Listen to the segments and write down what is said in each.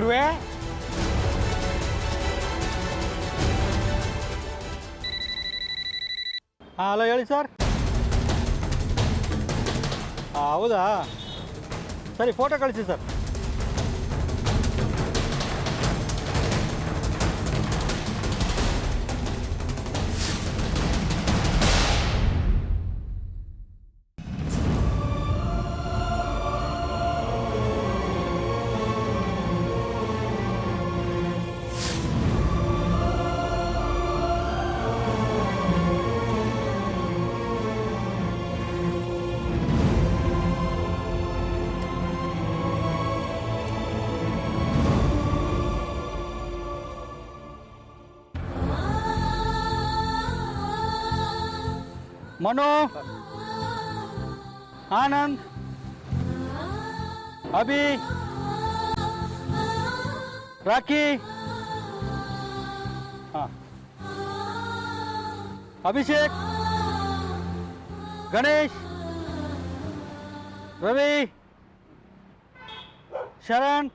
ಗುರುವೆ. ಹಲೋ ಹೇಳಿ ಸರ್. ಹೌದಾ, ಸರಿ ಫೋಟೋ ಕಳಿಸಿ ಸರ್. ಮನು, ಆನಂದ್, ಅಭಿ, ರಾಕಿ, ಅಭಿಷೇಕ್, ಗಣೇಶ್, ರವಿ, ಶರಣ್,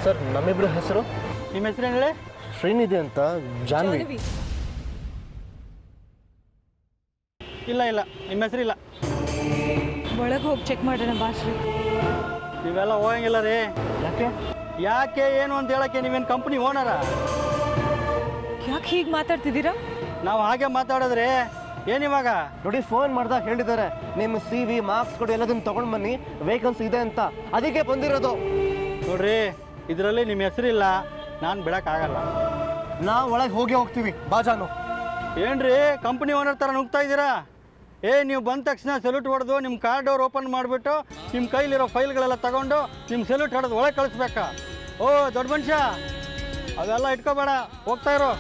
ಸರ್ ನಮ್ಮಿಬ್ಬರ ಹೆಸರು? ನಿಮ್ಮ ಹೆಸರು ಏನು ಹೇಳಿ? ಶ್ರೀನಿಧಿ ಅಂತ. ಜಾನ್ವಿ? ಇಲ್ಲ ಇಲ್ಲ, ನಿಮ್ಮ ಹೆಸರಿಲ್ಲ. ಒಳಗೆ ಹೋಗಿ ಚೆಕ್ ಮಾಡೋಣ ಬಾಶ್ರೀ. ನೀವೆಲ್ಲ ಹೋಗಂಗಿಲ್ಲ ರೀ. ಯಾಕೆ? ಯಾಕೆ ಏನು ಅಂತ ಹೇಳಕ್ಕೆ ನೀವೇನು ಕಂಪ್ನಿ ಓನರಾ? ಯಾಕೆ ಹೀಗೆ ಮಾತಾಡ್ತಿದ್ದೀರಾ? ನಾವು ಹಾಗೆ ಮಾತಾಡಿದ್ರೆ ಏನಿವಾಗ? ನೋಡಿ, ಫೋನ್ ಮಾಡ್ದಾಗ ಹೇಳಿದ್ದಾರೆ ನಿಮ್ಮ CV ಮಾರ್ಕ್ಸ್ ಕೊಡಿ ಎಲ್ಲದನ್ನು ತೊಗೊಂಡು ಬನ್ನಿ, ವೇಕೆನ್ಸಿ ಇದೆ ಅಂತ. ಅದಕ್ಕೆ ಬಂದಿರೋದು. ನೋಡ್ರಿ, ಇದರಲ್ಲಿ ನಿಮ್ಮ ಹೆಸರಿಲ್ಲ, ನಾನು ಬಿಡೋಕ್ಕಾಗಲ್ಲ. ನಾವು ಒಳಗೆ ಹೋಗ್ತೀವಿ. ಬಾಜಾನು ಏನ್ರಿ ಕಂಪ್ನಿ ಓನರ್ ಥರ ನುಗ್ತಾ ಇದ್ದೀರಾ? ನೀವು ಬಂದ ತಕ್ಷಣ ಸೆಲ್ಯೂಟ್ ಹೊಡೆದು ನಿಮ್ಮ ಕಾರ್ ಡೋರ್ ಓಪನ್ ಮಾಡಿಬಿಟ್ಟು ನಿಮ್ಮ ಕೈಲಿರೋ ಫೈಲ್ಗಳೆಲ್ಲ ತಗೊಂಡು ನಿಮ್ಮ ಸೆಲ್ಯೂಟ್ ಹೊಡೆದು ಒಳಗೆ ಕಳಿಸ್ಬೇಕಾ? ಓ ದೊಡ್ಡ ಮನುಷ್ಯ, ಅವೆಲ್ಲ ಇಟ್ಕೋಬೇಡ, ಹೋಗ್ತಾ ಇರೋ.